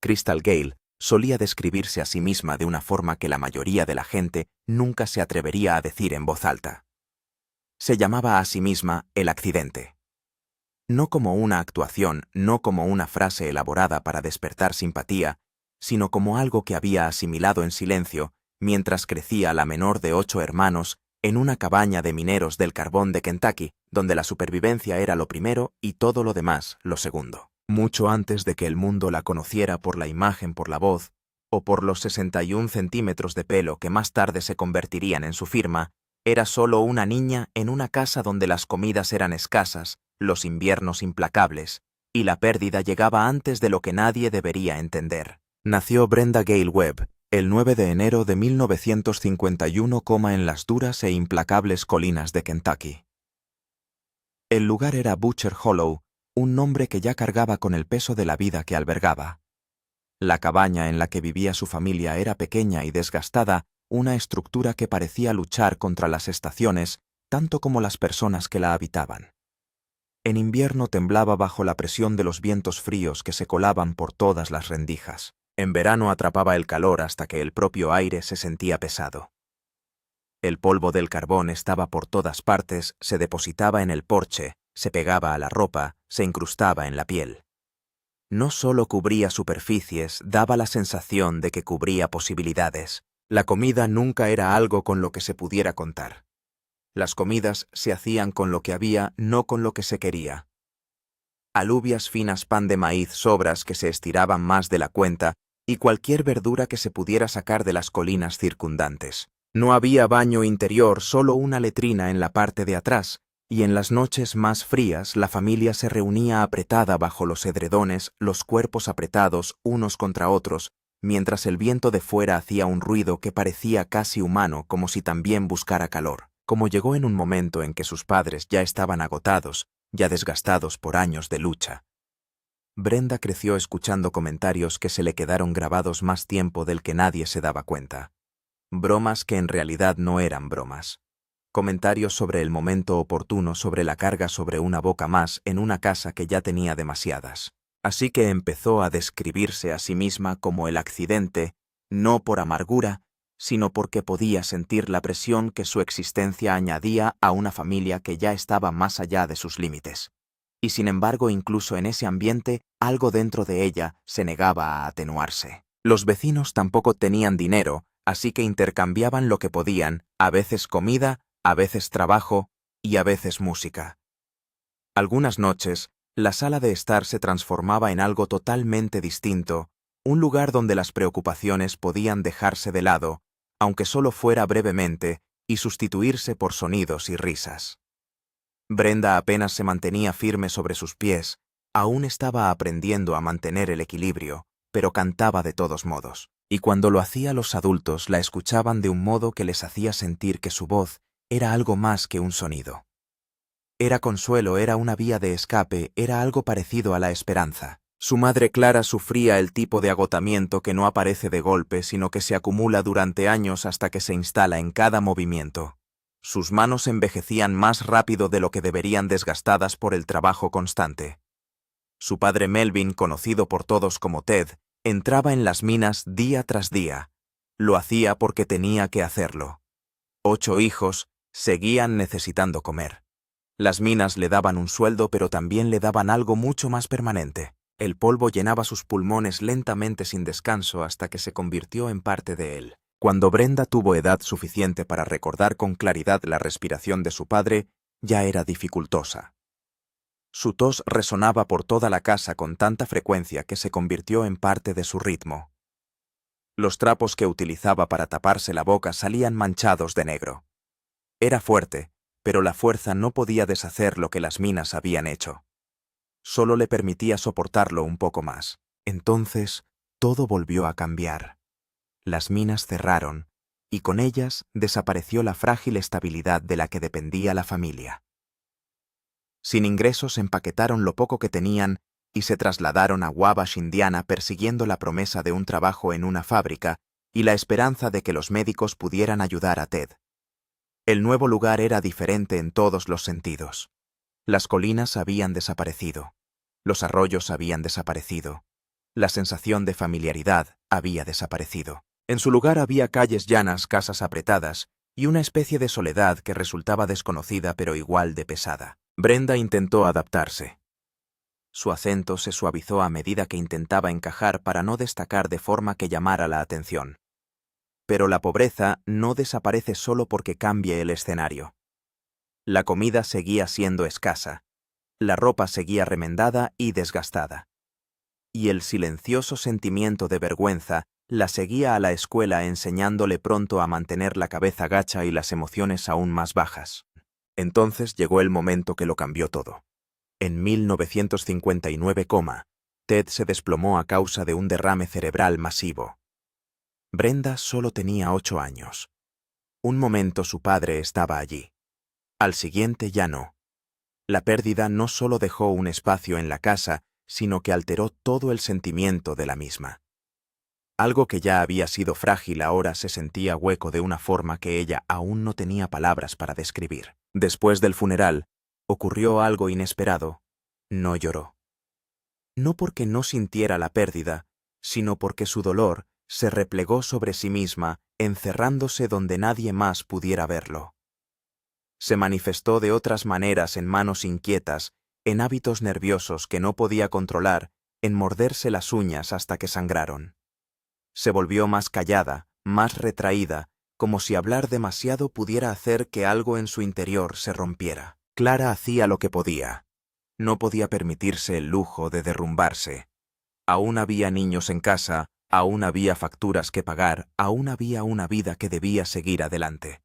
Crystal Gale solía describirse a sí misma de una forma que la mayoría de la gente nunca se atrevería a decir en voz alta. Se llamaba a sí misma el accidente. No como una actuación, no como una frase elaborada para despertar simpatía, sino como algo que había asimilado en silencio mientras crecía la menor de 8 hermanos en una cabaña de mineros del carbón de Kentucky, donde la supervivencia era lo primero y todo lo demás lo segundo. Mucho antes de que el mundo la conociera por la imagen, por la voz, o por los 61 centímetros de pelo que más tarde se convertirían en su firma, era solo una niña en una casa donde las comidas eran escasas, los inviernos implacables, y la pérdida llegaba antes de lo que nadie debería entender. Nació Brenda Gale Webb el 9 de enero de 1951, en las duras e implacables colinas de Kentucky. El lugar era Butcher Hollow, un nombre que ya cargaba con el peso de la vida que albergaba. La cabaña en la que vivía su familia era pequeña y desgastada, una estructura que parecía luchar contra las estaciones, tanto como las personas que la habitaban. En invierno temblaba bajo la presión de los vientos fríos que se colaban por todas las rendijas. En verano atrapaba el calor hasta que el propio aire se sentía pesado. El polvo del carbón estaba por todas partes, se depositaba en el porche, se pegaba a la ropa, se incrustaba en la piel. No solo cubría superficies, daba la sensación de que cubría posibilidades. La comida nunca era algo con lo que se pudiera contar. Las comidas se hacían con lo que había, no con lo que se quería. Alubias finas, pan de maíz, sobras que se estiraban más de la cuenta y cualquier verdura que se pudiera sacar de las colinas circundantes. No había baño interior, solo una letrina en la parte de atrás, y en las noches más frías la familia se reunía apretada bajo los edredones, los cuerpos apretados unos contra otros, mientras el viento de fuera hacía un ruido que parecía casi humano, como si también buscara calor. Como llegó en un momento en que sus padres ya estaban agotados, ya desgastados por años de lucha. Brenda creció escuchando comentarios que se le quedaron grabados más tiempo del que nadie se daba cuenta. Bromas que en realidad no eran bromas. Comentarios sobre el momento oportuno, sobre la carga sobre una boca más en una casa que ya tenía demasiadas. Así que empezó a describirse a sí misma como el accidente, no por amargura, sino porque podía sentir la presión que su existencia añadía a una familia que ya estaba más allá de sus límites. Y sin embargo, incluso en ese ambiente, algo dentro de ella se negaba a atenuarse. Los vecinos tampoco tenían dinero, así que intercambiaban lo que podían, a veces comida, a veces trabajo y a veces música. Algunas noches, la sala de estar se transformaba en algo totalmente distinto, un lugar donde las preocupaciones podían dejarse de lado, aunque solo fuera brevemente, y sustituirse por sonidos y risas. Brenda apenas se mantenía firme sobre sus pies, aún estaba aprendiendo a mantener el equilibrio, pero cantaba de todos modos. Y cuando lo hacía los adultos la escuchaban de un modo que les hacía sentir que su voz era algo más que un sonido. Era consuelo, era una vía de escape, era algo parecido a la esperanza. Su madre Clara sufría el tipo de agotamiento que no aparece de golpe, sino que se acumula durante años hasta que se instala en cada movimiento. Sus manos envejecían más rápido de lo que deberían, desgastadas por el trabajo constante. Su padre Melvin, conocido por todos como Ted, entraba en las minas día tras día. Lo hacía porque tenía que hacerlo. 8 hijos seguían necesitando comer. Las minas le daban un sueldo, pero también le daban algo mucho más permanente. El polvo llenaba sus pulmones lentamente sin descanso hasta que se convirtió en parte de él. Cuando Brenda tuvo edad suficiente para recordar con claridad la respiración de su padre, ya era dificultosa. Su tos resonaba por toda la casa con tanta frecuencia que se convirtió en parte de su ritmo. Los trapos que utilizaba para taparse la boca salían manchados de negro. Era fuerte, pero la fuerza no podía deshacer lo que las minas habían hecho. Solo le permitía soportarlo un poco más. Entonces, todo volvió a cambiar. Las minas cerraron, y con ellas desapareció la frágil estabilidad de la que dependía la familia. Sin ingresos, empaquetaron lo poco que tenían y se trasladaron a Wabash, Indiana, persiguiendo la promesa de un trabajo en una fábrica y la esperanza de que los médicos pudieran ayudar a Ted. El nuevo lugar era diferente en todos los sentidos. Las colinas habían desaparecido. Los arroyos habían desaparecido. La sensación de familiaridad había desaparecido. En su lugar había calles llanas, casas apretadas y una especie de soledad que resultaba desconocida pero igual de pesada. Brenda intentó adaptarse. Su acento se suavizó a medida que intentaba encajar para no destacar de forma que llamara la atención. Pero la pobreza no desaparece solo porque cambie el escenario. La comida seguía siendo escasa, la ropa seguía remendada y desgastada. Y el silencioso sentimiento de vergüenza la seguía a la escuela enseñándole pronto a mantener la cabeza gacha y las emociones aún más bajas. Entonces llegó el momento que lo cambió todo. En 1959, Ted se desplomó a causa de un derrame cerebral masivo. Brenda solo tenía 8 años. Un momento su padre estaba allí. Al siguiente ya no. La pérdida no solo dejó un espacio en la casa, sino que alteró todo el sentimiento de la misma. Algo que ya había sido frágil ahora se sentía hueco de una forma que ella aún no tenía palabras para describir. Después del funeral, ocurrió algo inesperado. No lloró. No porque no sintiera la pérdida, sino porque su dolor se replegó sobre sí misma, encerrándose donde nadie más pudiera verlo. Se manifestó de otras maneras en manos inquietas, en hábitos nerviosos que no podía controlar, en morderse las uñas hasta que sangraron. Se volvió más callada, más retraída, como si hablar demasiado pudiera hacer que algo en su interior se rompiera. Clara hacía lo que podía. No podía permitirse el lujo de derrumbarse. Aún había niños en casa, aún había facturas que pagar, aún había una vida que debía seguir adelante.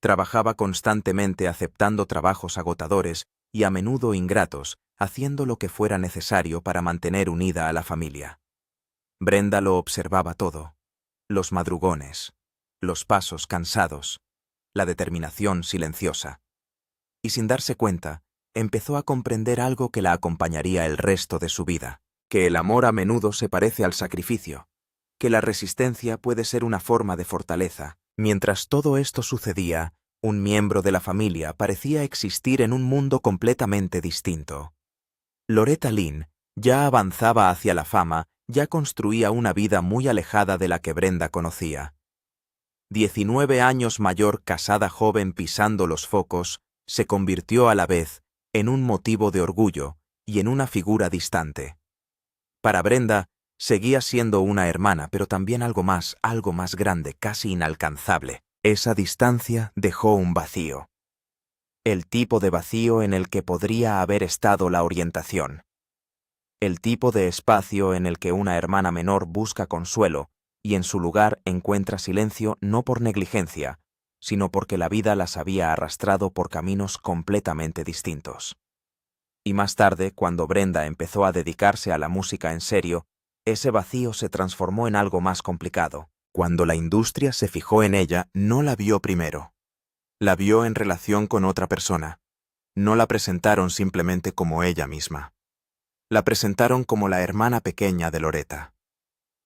Trabajaba constantemente aceptando trabajos agotadores y a menudo ingratos, haciendo lo que fuera necesario para mantener unida a la familia. Brenda lo observaba todo: los madrugones, los pasos cansados, la determinación silenciosa. Y sin darse cuenta, empezó a comprender algo que la acompañaría el resto de su vida: que el amor a menudo se parece al sacrificio, que la resistencia puede ser una forma de fortaleza. Mientras todo esto sucedía, un miembro de la familia parecía existir en un mundo completamente distinto. Loretta Lynn ya avanzaba hacia la fama, ya construía una vida muy alejada de la que Brenda conocía. 19 años mayor, casada, joven, pisando los focos, se convirtió a la vez en un motivo de orgullo y en una figura distante. Para Brenda, seguía siendo una hermana, pero también algo más grande, casi inalcanzable. Esa distancia dejó un vacío. El tipo de vacío en el que podría haber estado la orientación. El tipo de espacio en el que una hermana menor busca consuelo y en su lugar encuentra silencio, no por negligencia, sino porque la vida las había arrastrado por caminos completamente distintos. Y más tarde, cuando Brenda empezó a dedicarse a la música en serio, ese vacío se transformó en algo más complicado. Cuando la industria se fijó en ella, no la vio primero. La vio en relación con otra persona. No la presentaron simplemente como ella misma. La presentaron como la hermana pequeña de Loretta.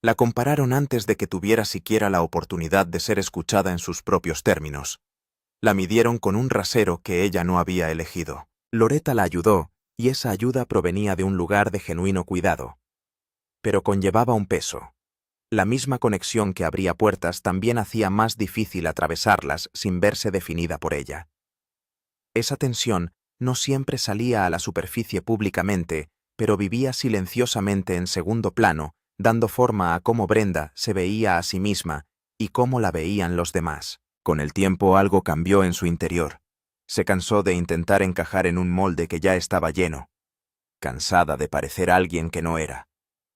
La compararon antes de que tuviera siquiera la oportunidad de ser escuchada en sus propios términos. La midieron con un rasero que ella no había elegido. Loretta la ayudó, y esa ayuda provenía de un lugar de genuino cuidado. Pero conllevaba un peso. La misma conexión que abría puertas también hacía más difícil atravesarlas sin verse definida por ella. Esa tensión no siempre salía a la superficie públicamente, pero vivía silenciosamente en segundo plano, dando forma a cómo Brenda se veía a sí misma y cómo la veían los demás. Con el tiempo algo cambió en su interior. Se cansó de intentar encajar en un molde que ya estaba lleno. Cansada de parecer alguien que no era.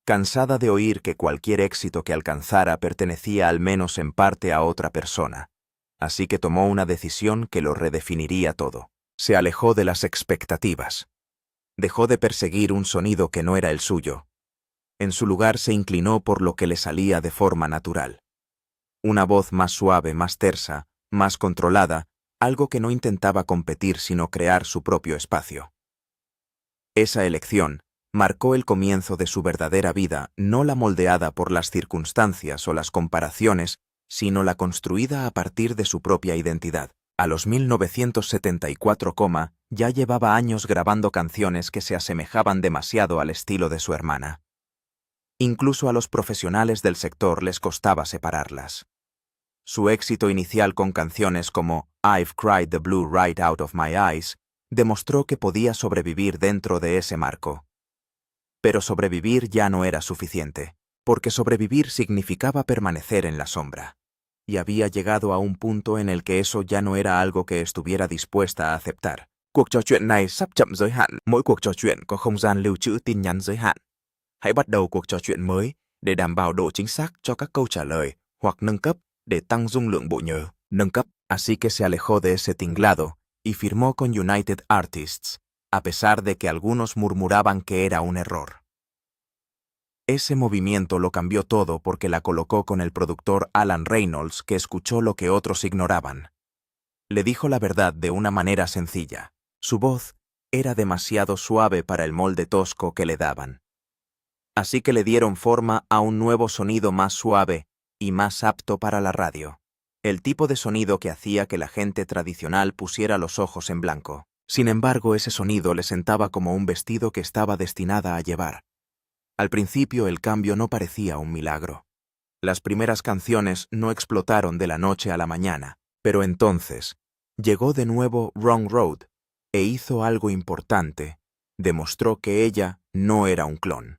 Cansada de oír que cualquier éxito que alcanzara pertenecía al menos en parte a otra persona. Así que tomó una decisión que lo redefiniría todo. Se alejó de las expectativas. Dejó de perseguir un sonido que no era el suyo. En su lugar se inclinó por lo que le salía de forma natural. Una voz más suave, más tersa, más controlada, algo que no intentaba competir sino crear su propio espacio. Esa elección marcó el comienzo de su verdadera vida, no la moldeada por las circunstancias o las comparaciones, sino la construida a partir de su propia identidad. A los 1974, ya llevaba años grabando canciones que se asemejaban demasiado al estilo de su hermana. Incluso a los profesionales del sector les costaba separarlas. Su éxito inicial con canciones como I've Cried the Blue Right Out of My Eyes demostró que podía sobrevivir dentro de ese marco. Pero sobrevivir ya no era suficiente, porque sobrevivir significaba permanecer en la sombra. Y había llegado a un punto en el que eso ya no era algo que estuviera dispuesta a aceptar. Cuộc trò chuyện này sắp chậm giới hạn, mỗi cuộc trò chuyện có không gian lưu trữ tin nhắn giới hạn. Hãy bắt đầu cuộc trò chuyện mới để đảm bảo độ chính xác cho các câu trả lời hoặc nâng cấp để tăng dung lượng bộ nhớ. Nâng cấp. Así que se alejó de ese tinglado y firmó con United Artists, a pesar de que algunos murmuraban que era un error. Ese movimiento lo cambió todo porque la colocó con el productor Alan Reynolds, que escuchó lo que otros ignoraban. Le dijo la verdad de una manera sencilla. Su voz era demasiado suave para el molde tosco que le daban. Así que le dieron forma a un nuevo sonido más suave y más apto para la radio. El tipo de sonido que hacía que la gente tradicional pusiera los ojos en blanco. Sin embargo, ese sonido le sentaba como un vestido que estaba destinada a llevar. Al principio el cambio no parecía un milagro. Las primeras canciones no explotaron de la noche a la mañana, pero entonces llegó de nuevo Wrong Road e hizo algo importante. Demostró que ella no era un clon.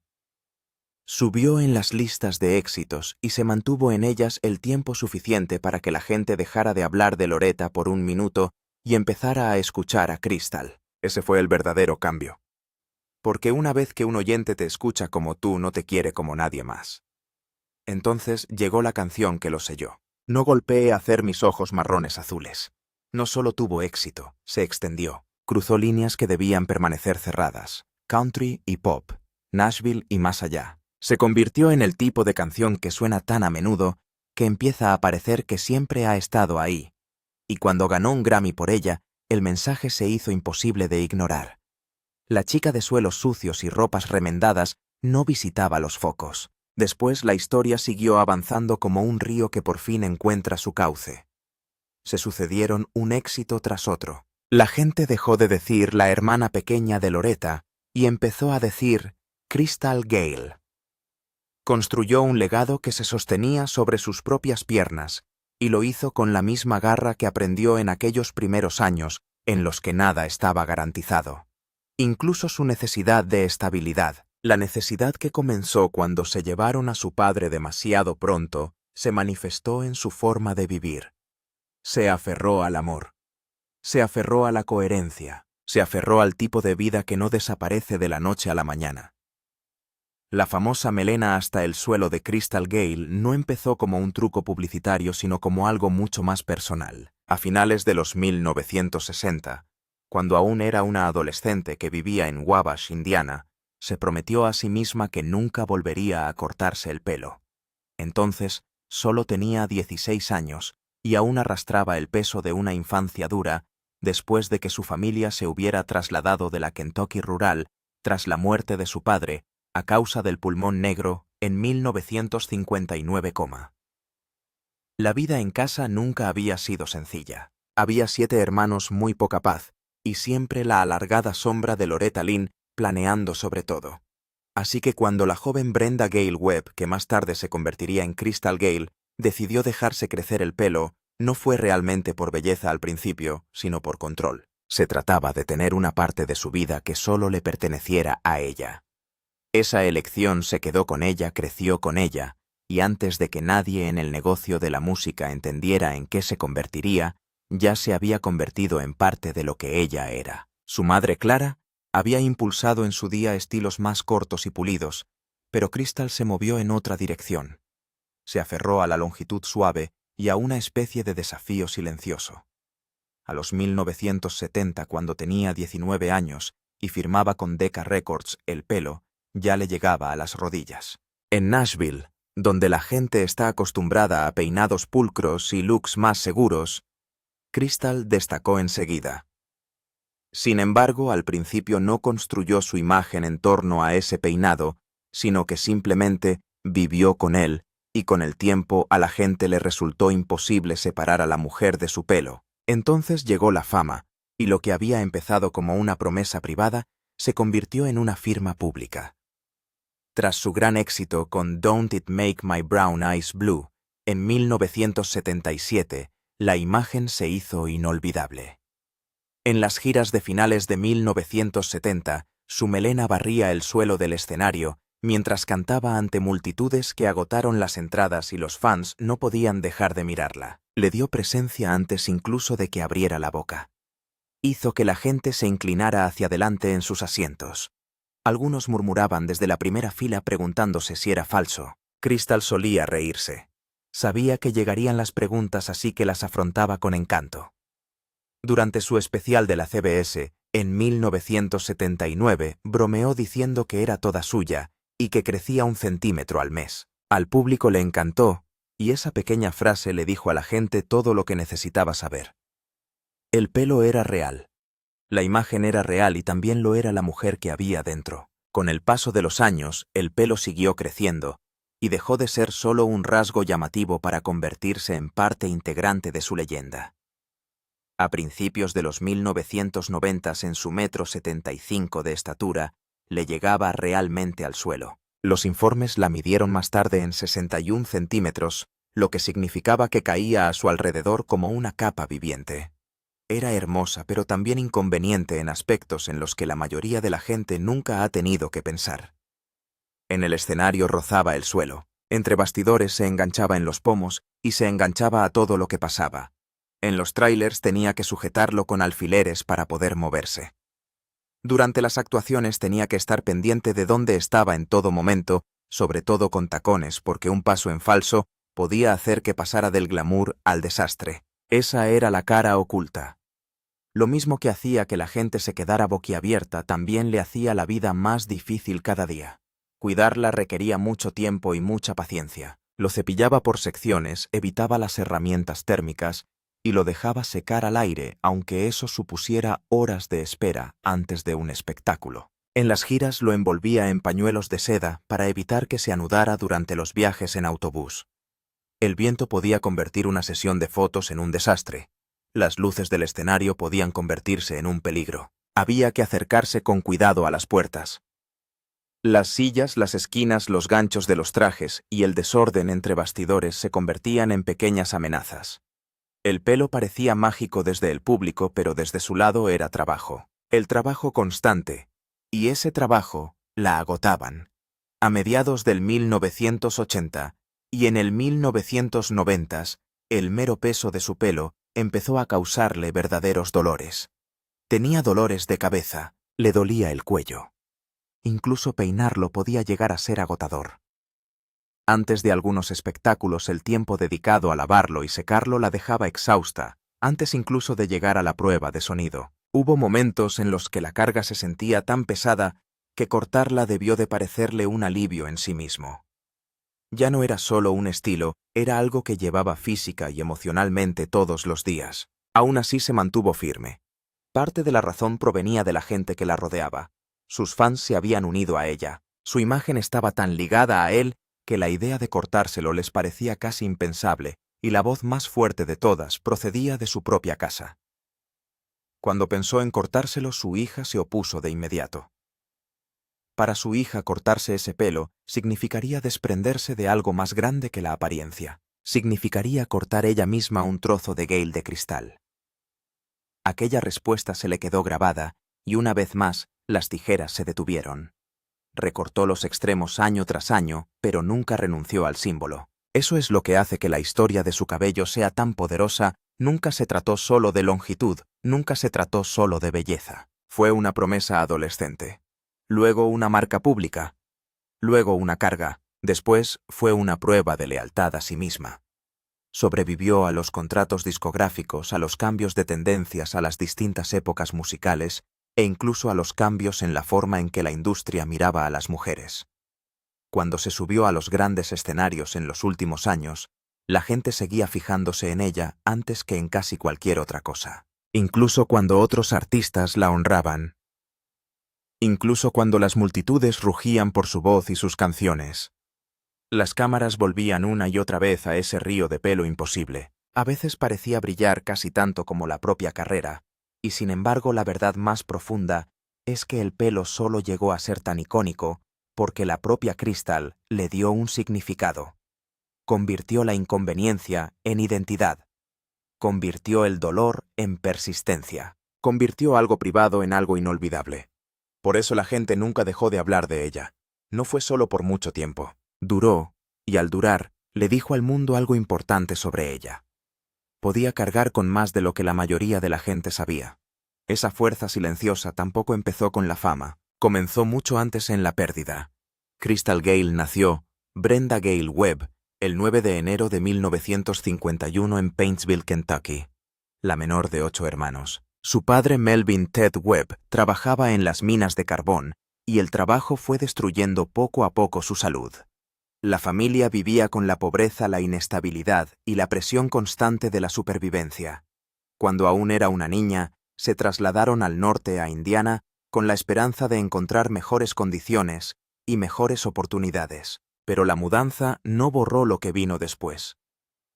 Subió en las listas de éxitos y se mantuvo en ellas el tiempo suficiente para que la gente dejara de hablar de Loretta por un minuto y empezara a escuchar a Crystal. Ese fue el verdadero cambio. Porque una vez que un oyente te escucha como tú, no te quiere como nadie más. Entonces llegó la canción que lo selló. No golpeé hacer mis ojos marrones azules. No solo tuvo éxito, se extendió. Cruzó líneas que debían permanecer cerradas. Country y pop, Nashville y más allá. Se convirtió en el tipo de canción que suena tan a menudo que empieza a parecer que siempre ha estado ahí. Y cuando ganó un Grammy por ella, el mensaje se hizo imposible de ignorar. La chica de suelos sucios y ropas remendadas no visitaba los focos. Después la historia siguió avanzando como un río que por fin encuentra su cauce. Se sucedieron un éxito tras otro. La gente dejó de decir la hermana pequeña de Loretta y empezó a decir Crystal Gayle. Construyó un legado que se sostenía sobre sus propias piernas y lo hizo con la misma garra que aprendió en aquellos primeros años en los que nada estaba garantizado. Incluso su necesidad de estabilidad, la necesidad que comenzó cuando se llevaron a su padre demasiado pronto, se manifestó en su forma de vivir. Se aferró al amor. Se aferró a la coherencia. Se aferró al tipo de vida que no desaparece de la noche a la mañana. La famosa melena hasta el suelo de Crystal Gayle no empezó como un truco publicitario, sino como algo mucho más personal. A finales de los 1960, cuando aún era una adolescente que vivía en Wabash, Indiana, se prometió a sí misma que nunca volvería a cortarse el pelo. Entonces, solo tenía 16 años y aún arrastraba el peso de una infancia dura después de que su familia se hubiera trasladado de la Kentucky rural tras la muerte de su padre a causa del pulmón negro en 1959. La vida en casa nunca había sido sencilla. Había 7 hermanos, muy poca paz, y siempre la alargada sombra de Loretta Lynn planeando sobre todo. Así que cuando la joven Brenda Gayle Webb, que más tarde se convertiría en Crystal Gayle, decidió dejarse crecer el pelo, no fue realmente por belleza al principio, sino por control. Se trataba de tener una parte de su vida que solo le perteneciera a ella. Esa elección se quedó con ella, creció con ella, y antes de que nadie en el negocio de la música entendiera en qué se convertiría, ya se había convertido en parte de lo que ella era. Su madre Clara había impulsado en su día estilos más cortos y pulidos, pero Crystal se movió en otra dirección. Se aferró a la longitud suave y a una especie de desafío silencioso. A los 1970, cuando tenía 19 años y firmaba con Decca Records, el pelo ya le llegaba a las rodillas. En Nashville, donde la gente está acostumbrada a peinados pulcros y looks más seguros, Crystal destacó enseguida. Sin embargo, al principio no construyó su imagen en torno a ese peinado, sino que simplemente vivió con él, y con el tiempo a la gente le resultó imposible separar a la mujer de su pelo. Entonces llegó la fama, y lo que había empezado como una promesa privada se convirtió en una firma pública. Tras su gran éxito con Don't It Make My Brown Eyes Blue, en 1977, la imagen se hizo inolvidable. En las giras de finales de 1970, su melena barría el suelo del escenario mientras cantaba ante multitudes que agotaron las entradas y los fans no podían dejar de mirarla. Le dio presencia antes incluso de que abriera la boca. Hizo que la gente se inclinara hacia adelante en sus asientos. Algunos murmuraban desde la primera fila preguntándose si era falso. Crystal solía reírse. Sabía que llegarían las preguntas, así que las afrontaba con encanto. Durante su especial de la CBS, en 1979, bromeó diciendo que era toda suya y que crecía 1 centímetro al mes. Al público le encantó, y esa pequeña frase le dijo a la gente todo lo que necesitaba saber. El pelo era real. La imagen era real y también lo era la mujer que había dentro. Con el paso de los años, el pelo siguió creciendo y dejó de ser solo un rasgo llamativo para convertirse en parte integrante de su leyenda. A principios de los 1990, en su 1,75 m de estatura, le llegaba realmente al suelo. Los informes la midieron más tarde en 61 centímetros, lo que significaba que caía a su alrededor como una capa viviente. Era hermosa, pero también inconveniente en aspectos en los que la mayoría de la gente nunca ha tenido que pensar. En el escenario rozaba el suelo, entre bastidores se enganchaba en los pomos y se enganchaba a todo lo que pasaba. En los tráilers tenía que sujetarlo con alfileres para poder moverse. Durante las actuaciones tenía que estar pendiente de dónde estaba en todo momento, sobre todo con tacones, porque un paso en falso podía hacer que pasara del glamour al desastre. Esa era la cara oculta. Lo mismo que hacía que la gente se quedara boquiabierta, también le hacía la vida más difícil cada día. Cuidarla requería mucho tiempo y mucha paciencia. Lo cepillaba por secciones, evitaba las herramientas térmicas y lo dejaba secar al aire, aunque eso supusiera horas de espera antes de un espectáculo. En las giras lo envolvía en pañuelos de seda para evitar que se anudara durante los viajes en autobús. El viento podía convertir una sesión de fotos en un desastre. Las luces del escenario podían convertirse en un peligro. Había que acercarse con cuidado a las puertas. Las sillas, las esquinas, los ganchos de los trajes y el desorden entre bastidores se convertían en pequeñas amenazas. El pelo parecía mágico desde el público, pero desde su lado era trabajo. El trabajo constante. Y ese trabajo la agotaban. A mediados del 1980 y en el 1990, el mero peso de su pelo empezó a causarle verdaderos dolores. Tenía dolores de cabeza, le dolía el cuello. Incluso peinarlo podía llegar a ser agotador. Antes de algunos espectáculos, el tiempo dedicado a lavarlo y secarlo la dejaba exhausta, antes incluso de llegar a la prueba de sonido. Hubo momentos en los que la carga se sentía tan pesada que cortarla debió de parecerle un alivio en sí mismo. Ya no era solo un estilo, era algo que llevaba física y emocionalmente todos los días. Aún así se mantuvo firme. Parte de la razón provenía de la gente que la rodeaba. Sus fans se habían unido a ella. Su imagen estaba tan ligada a él que la idea de cortárselo les parecía casi impensable, y la voz más fuerte de todas procedía de su propia casa. Cuando pensó en cortárselo, su hija se opuso de inmediato. Para su hija, cortarse ese pelo significaría desprenderse de algo más grande que la apariencia. Significaría cortar ella misma un trozo de Gale de cristal. Aquella respuesta se le quedó grabada, y una vez más, las tijeras se detuvieron. Recortó los extremos año tras año, pero nunca renunció al símbolo. Eso es lo que hace que la historia de su cabello sea tan poderosa. Nunca se trató solo de longitud, nunca se trató solo de belleza. Fue una promesa adolescente. Luego una marca pública. Luego una carga. Después fue una prueba de lealtad a sí misma. Sobrevivió a los contratos discográficos, a los cambios de tendencias, a las distintas épocas musicales e incluso a los cambios en la forma en que la industria miraba a las mujeres. Cuando se subió a los grandes escenarios en los últimos años, la gente seguía fijándose en ella antes que en casi cualquier otra cosa. Incluso cuando otros artistas la honraban. Incluso cuando las multitudes rugían por su voz y sus canciones. Las cámaras volvían una y otra vez a ese río de pelo imposible. A veces parecía brillar casi tanto como la propia carrera, y sin embargo la verdad más profunda es que el pelo solo llegó a ser tan icónico porque la propia Crystal le dio un significado. Convirtió la inconveniencia en identidad. Convirtió el dolor en persistencia. Convirtió algo privado en algo inolvidable. Por eso la gente nunca dejó de hablar de ella. No fue solo por mucho tiempo. Duró, y al durar, le dijo al mundo algo importante sobre ella. Podía cargar con más de lo que la mayoría de la gente sabía. Esa fuerza silenciosa tampoco empezó con la fama. Comenzó mucho antes en la pérdida. Crystal Gayle nació, Brenda Gayle Webb, el 9 de enero de 1951 en Paintsville, Kentucky. La menor de 8 hermanos. Su padre Melvin Ted Webb trabajaba en las minas de carbón, y el trabajo fue destruyendo poco a poco su salud. La familia vivía con la pobreza, la inestabilidad y la presión constante de la supervivencia. Cuando aún era una niña, se trasladaron al norte a Indiana con la esperanza de encontrar mejores condiciones y mejores oportunidades. Pero la mudanza no borró lo que vino después.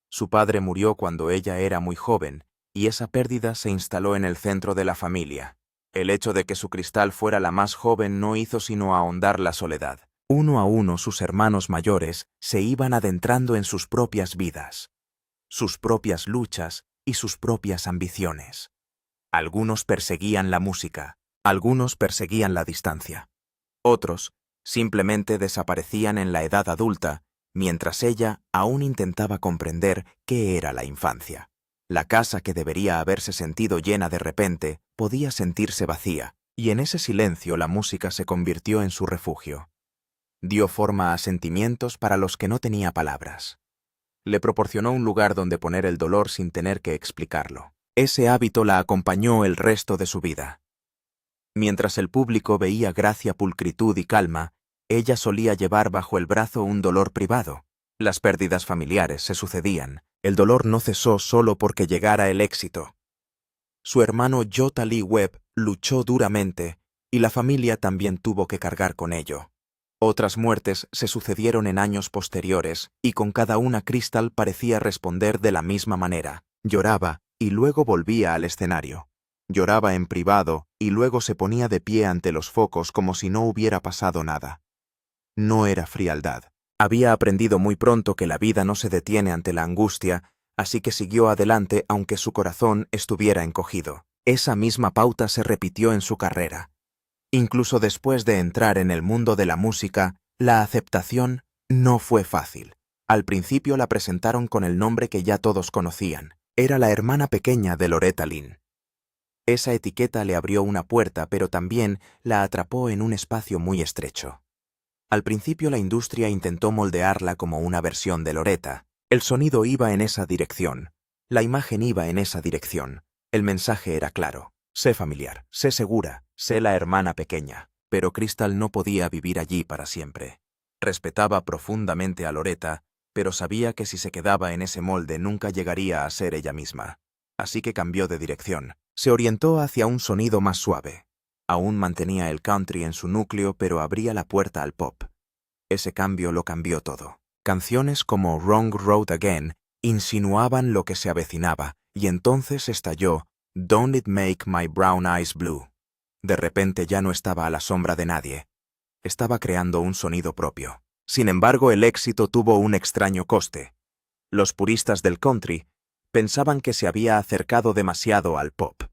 Su padre murió cuando ella era muy joven, y esa pérdida se instaló en el centro de la familia. El hecho de que su Crystal fuera la más joven no hizo sino ahondar la soledad. Uno a uno sus hermanos mayores se iban adentrando en sus propias vidas, sus propias luchas y sus propias ambiciones. Algunos perseguían la música, algunos perseguían la distancia. Otros simplemente desaparecían en la edad adulta, mientras ella aún intentaba comprender qué era la infancia. La casa que debería haberse sentido llena de repente podía sentirse vacía, y en ese silencio la música se convirtió en su refugio. Dio forma a sentimientos para los que no tenía palabras. Le proporcionó un lugar donde poner el dolor sin tener que explicarlo. Ese hábito la acompañó el resto de su vida. Mientras el público veía gracia, pulcritud y calma, ella solía llevar bajo el brazo un dolor privado. Las pérdidas familiares se sucedían. El dolor no cesó solo porque llegara el éxito. Su hermano Jota Lee Webb luchó duramente, y la familia también tuvo que cargar con ello. Otras muertes se sucedieron en años posteriores, y con cada una Crystal parecía responder de la misma manera. Lloraba, y luego volvía al escenario. Lloraba en privado, y luego se ponía de pie ante los focos como si no hubiera pasado nada. No era frialdad. Había aprendido muy pronto que la vida no se detiene ante la angustia, así que siguió adelante aunque su corazón estuviera encogido. Esa misma pauta se repitió en su carrera. Incluso después de entrar en el mundo de la música, la aceptación no fue fácil. Al principio la presentaron con el nombre que ya todos conocían. Era la hermana pequeña de Loretta Lynn. Esa etiqueta le abrió una puerta, pero también la atrapó en un espacio muy estrecho. Al principio la industria intentó moldearla como una versión de Loretta. El sonido iba en esa dirección. La imagen iba en esa dirección. El mensaje era claro. Sé familiar, sé segura, sé la hermana pequeña. Pero Crystal no podía vivir allí para siempre. Respetaba profundamente a Loretta, pero sabía que si se quedaba en ese molde nunca llegaría a ser ella misma. Así que cambió de dirección. Se orientó hacia un sonido más suave. Aún mantenía el country en su núcleo, pero abría la puerta al pop. Ese cambio lo cambió todo. Canciones como Wrong Road Again insinuaban lo que se avecinaba, y entonces estalló Don't It Make My Brown Eyes Blue. De repente ya no estaba a la sombra de nadie. Estaba creando un sonido propio. Sin embargo, el éxito tuvo un extraño coste. Los puristas del country pensaban que se había acercado demasiado al pop,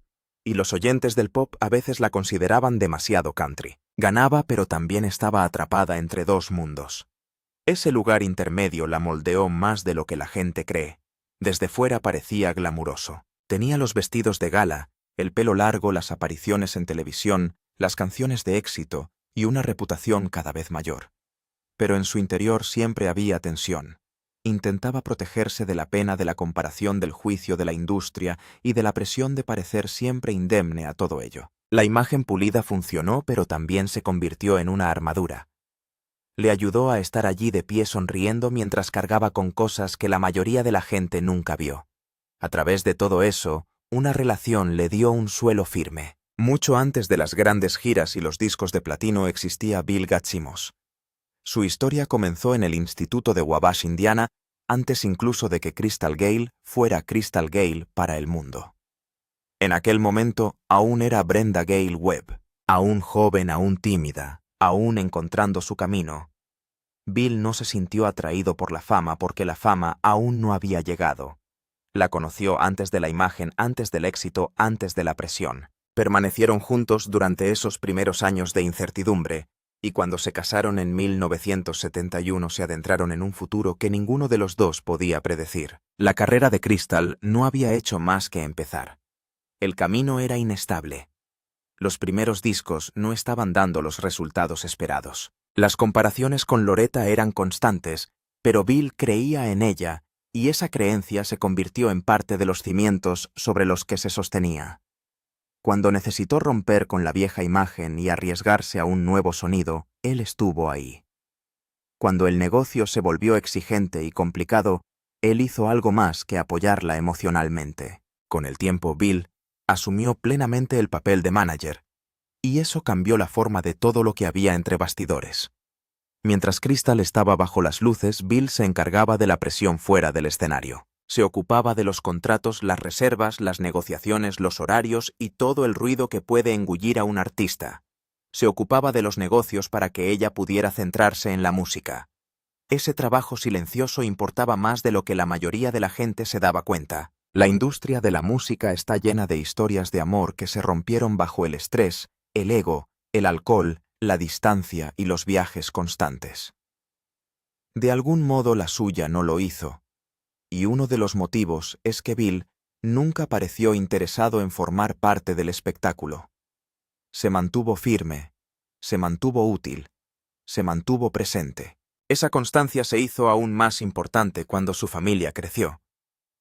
y los oyentes del pop a veces la consideraban demasiado country. Ganaba, pero también estaba atrapada entre dos mundos. Ese lugar intermedio la moldeó más de lo que la gente cree. Desde fuera parecía glamuroso. Tenía los vestidos de gala, el pelo largo, las apariciones en televisión, las canciones de éxito y una reputación cada vez mayor. Pero en su interior siempre había tensión. Intentaba protegerse de la pena de la comparación, del juicio de la industria y de la presión de parecer siempre indemne a todo ello. La imagen pulida funcionó, pero también se convirtió en una armadura. Le ayudó a estar allí de pie sonriendo mientras cargaba con cosas que la mayoría de la gente nunca vio. A través de todo eso, una relación le dio un suelo firme. Mucho antes de las grandes giras y los discos de platino existía Bill Gatzimos. Su historia comenzó en el Instituto de Wabash, Indiana, antes incluso de que Crystal Gayle fuera Crystal Gayle para el mundo. En aquel momento aún era Brenda Gayle Webb, aún joven, aún tímida, aún encontrando su camino. Bill no se sintió atraído por la fama porque la fama aún no había llegado. La conoció antes de la imagen, antes del éxito, antes de la presión. Permanecieron juntos durante esos primeros años de incertidumbre, y cuando se casaron en 1971 se adentraron en un futuro que ninguno de los dos podía predecir. La carrera de Crystal no había hecho más que empezar. El camino era inestable. Los primeros discos no estaban dando los resultados esperados. Las comparaciones con Loretta eran constantes, pero Bill creía en ella, y esa creencia se convirtió en parte de los cimientos sobre los que se sostenía. Cuando necesitó romper con la vieja imagen y arriesgarse a un nuevo sonido, él estuvo ahí. Cuando el negocio se volvió exigente y complicado, él hizo algo más que apoyarla emocionalmente. Con el tiempo, Bill asumió plenamente el papel de manager, y eso cambió la forma de todo lo que había entre bastidores. Mientras Crystal estaba bajo las luces, Bill se encargaba de la presión fuera del escenario. Se ocupaba de los contratos, las reservas, las negociaciones, los horarios y todo el ruido que puede engullir a un artista. Se ocupaba de los negocios para que ella pudiera centrarse en la música. Ese trabajo silencioso importaba más de lo que la mayoría de la gente se daba cuenta. La industria de la música está llena de historias de amor que se rompieron bajo el estrés, el ego, el alcohol, la distancia y los viajes constantes. De algún modo la suya no lo hizo, y uno de los motivos es que Bill nunca pareció interesado en formar parte del espectáculo. Se mantuvo firme, se mantuvo útil, se mantuvo presente. Esa constancia se hizo aún más importante cuando su familia creció.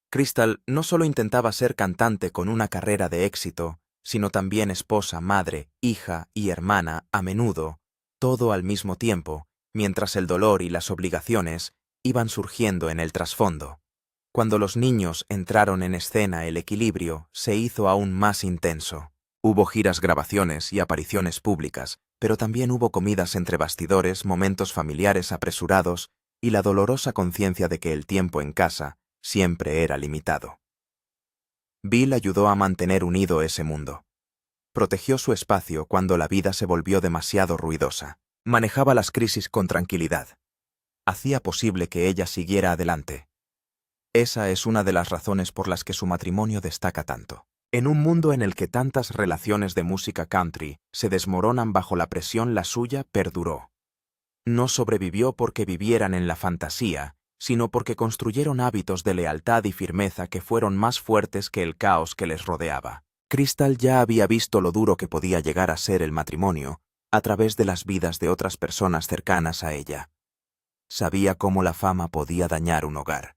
Crystal no solo intentaba ser cantante con una carrera de éxito, sino también esposa, madre, hija y hermana a menudo, todo al mismo tiempo, mientras el dolor y las obligaciones iban surgiendo en el trasfondo. Cuando los niños entraron en escena, el equilibrio se hizo aún más intenso. Hubo giras, grabaciones y apariciones públicas, pero también hubo comidas entre bastidores, momentos familiares apresurados y la dolorosa conciencia de que el tiempo en casa siempre era limitado. Bill ayudó a mantener unido ese mundo. Protegió su espacio cuando la vida se volvió demasiado ruidosa. Manejaba las crisis con tranquilidad. Hacía posible que ella siguiera adelante. Esa es una de las razones por las que su matrimonio destaca tanto. En un mundo en el que tantas relaciones de música country se desmoronan bajo la presión, la suya perduró. No sobrevivió porque vivieran en la fantasía, sino porque construyeron hábitos de lealtad y firmeza que fueron más fuertes que el caos que les rodeaba. Crystal ya había visto lo duro que podía llegar a ser el matrimonio a través de las vidas de otras personas cercanas a ella. Sabía cómo la fama podía dañar un hogar.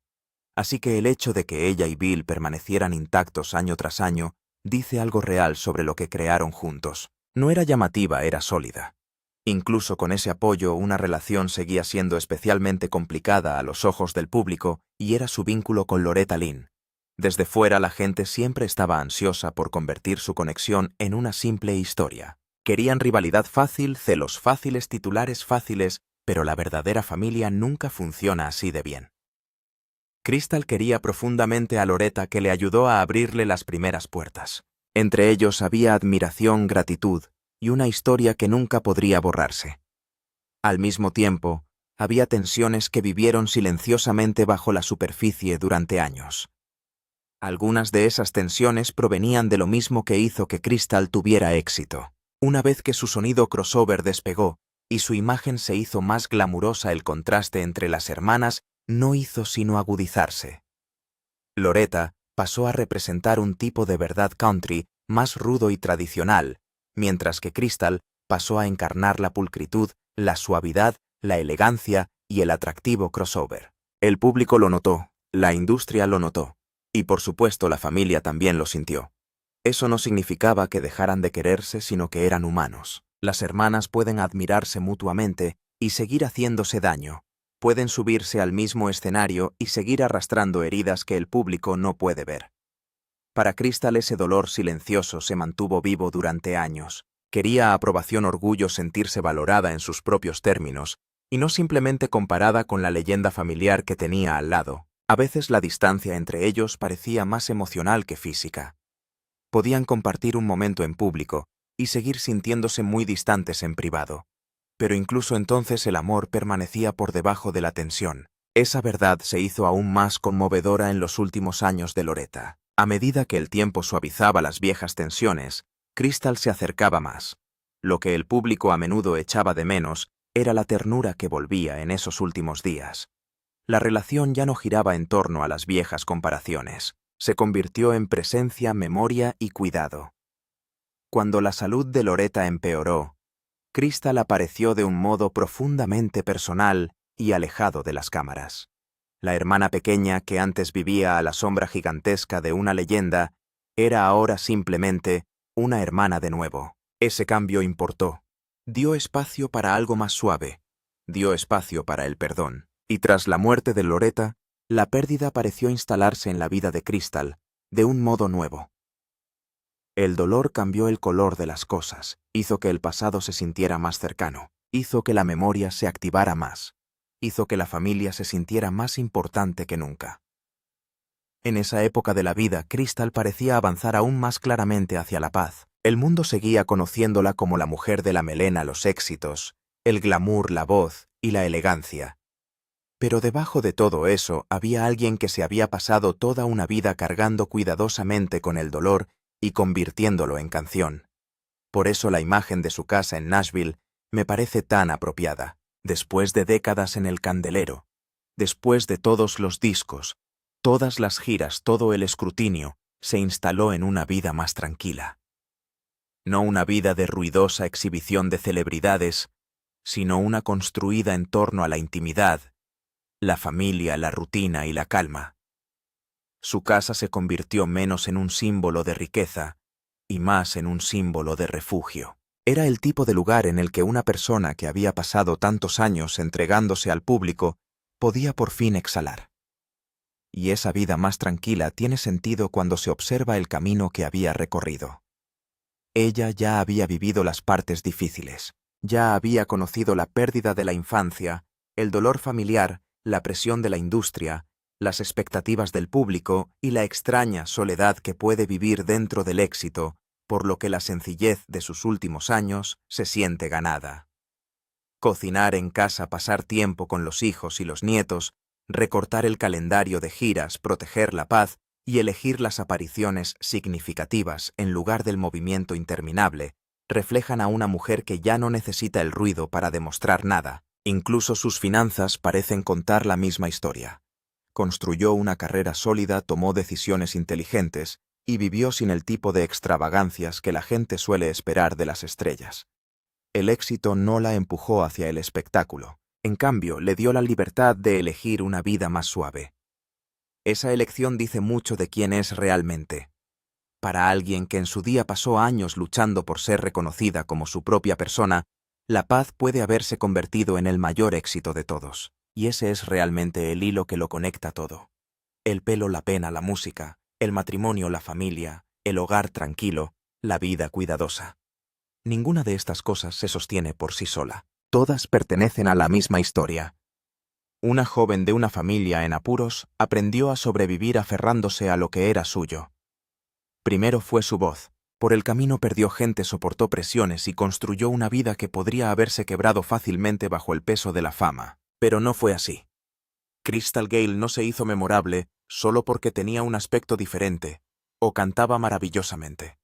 Así que el hecho de que ella y Bill permanecieran intactos año tras año dice algo real sobre lo que crearon juntos. No era llamativa, era sólida. Incluso con ese apoyo, una relación seguía siendo especialmente complicada a los ojos del público, y era su vínculo con Loretta Lynn. Desde fuera, la gente siempre estaba ansiosa por convertir su conexión en una simple historia. Querían rivalidad fácil, celos fáciles, titulares fáciles, pero la verdadera familia nunca funciona así de bien. Crystal quería profundamente a Loretta, que le ayudó a abrirle las primeras puertas. Entre ellos había admiración, gratitud y una historia que nunca podría borrarse. Al mismo tiempo, había tensiones que vivieron silenciosamente bajo la superficie durante años. Algunas de esas tensiones provenían de lo mismo que hizo que Crystal tuviera éxito. Una vez que su sonido crossover despegó y su imagen se hizo más glamurosa, el contraste entre las hermanas no hizo sino agudizarse. Loretta pasó a representar un tipo de verdad country más rudo y tradicional, mientras que Crystal pasó a encarnar la pulcritud, la suavidad, la elegancia y el atractivo crossover. El público lo notó, la industria lo notó, y por supuesto la familia también lo sintió. Eso no significaba que dejaran de quererse, sino que eran humanos. Las hermanas pueden admirarse mutuamente y seguir haciéndose daño. Pueden subirse al mismo escenario y seguir arrastrando heridas que el público no puede ver. Para Crystal ese dolor silencioso se mantuvo vivo durante años. Quería aprobación, orgullo, sentirse valorada en sus propios términos, y no simplemente comparada con la leyenda familiar que tenía al lado. A veces la distancia entre ellos parecía más emocional que física. Podían compartir un momento en público y seguir sintiéndose muy distantes en privado. Pero incluso entonces el amor permanecía por debajo de la tensión. Esa verdad se hizo aún más conmovedora en los últimos años de Loretta. A medida que el tiempo suavizaba las viejas tensiones, Crystal se acercaba más. Lo que el público a menudo echaba de menos era la ternura que volvía en esos últimos días. La relación ya no giraba en torno a las viejas comparaciones. Se convirtió en presencia, memoria y cuidado. Cuando la salud de Loretta empeoró, Crystal apareció de un modo profundamente personal y alejado de las cámaras. La hermana pequeña que antes vivía a la sombra gigantesca de una leyenda era ahora simplemente una hermana de nuevo. Ese cambio importó. Dio espacio para algo más suave. Dio espacio para el perdón. Y tras la muerte de Loretta, la pérdida pareció instalarse en la vida de Crystal de un modo nuevo. El dolor cambió el color de las cosas, hizo que el pasado se sintiera más cercano, hizo que la memoria se activara más, hizo que la familia se sintiera más importante que nunca. En esa época de la vida, Crystal parecía avanzar aún más claramente hacia la paz. El mundo seguía conociéndola como la mujer de la melena, los éxitos, el glamour, la voz y la elegancia. Pero debajo de todo eso había alguien que se había pasado toda una vida cargando cuidadosamente con el dolor y convirtiéndolo en canción. Por eso la imagen de su casa en Nashville me parece tan apropiada. Después de décadas en el candelero, después de todos los discos, todas las giras, todo el escrutinio, se instaló en una vida más tranquila. No una vida de ruidosa exhibición de celebridades, sino una construida en torno a la intimidad, la familia, la rutina y la calma. Su casa se convirtió menos en un símbolo de riqueza y más en un símbolo de refugio. Era el tipo de lugar en el que una persona que había pasado tantos años entregándose al público podía por fin exhalar. Y esa vida más tranquila tiene sentido cuando se observa el camino que había recorrido. Ella ya había vivido las partes difíciles, ya había conocido la pérdida de la infancia, el dolor familiar, la presión de la industria, las expectativas del público y la extraña soledad que puede vivir dentro del éxito, por lo que la sencillez de sus últimos años se siente ganada. Cocinar en casa, pasar tiempo con los hijos y los nietos, recortar el calendario de giras, proteger la paz y elegir las apariciones significativas en lugar del movimiento interminable, reflejan a una mujer que ya no necesita el ruido para demostrar nada. Incluso sus finanzas parecen contar la misma historia. Construyó una carrera sólida, tomó decisiones inteligentes y vivió sin el tipo de extravagancias que la gente suele esperar de las estrellas. El éxito no la empujó hacia el espectáculo, en cambio le dio la libertad de elegir una vida más suave. Esa elección dice mucho de quién es realmente. Para alguien que en su día pasó años luchando por ser reconocida como su propia persona, la paz puede haberse convertido en el mayor éxito de todos. Y ese es realmente el hilo que lo conecta todo. El pelo, la pena, la música, el matrimonio, la familia, el hogar tranquilo, la vida cuidadosa. Ninguna de estas cosas se sostiene por sí sola. Todas pertenecen a la misma historia. Una joven de una familia en apuros aprendió a sobrevivir aferrándose a lo que era suyo. Primero fue su voz. Por el camino perdió gente, soportó presiones y construyó una vida que podría haberse quebrado fácilmente bajo el peso de la fama. Pero no fue así. Crystal Gayle no se hizo memorable solo porque tenía un aspecto diferente o cantaba maravillosamente.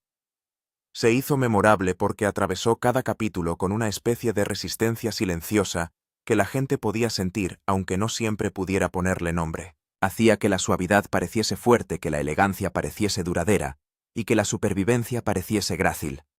Se hizo memorable porque atravesó cada capítulo con una especie de resistencia silenciosa que la gente podía sentir aunque no siempre pudiera ponerle nombre. Hacía que la suavidad pareciese fuerte, que la elegancia pareciese duradera y que la supervivencia pareciese grácil.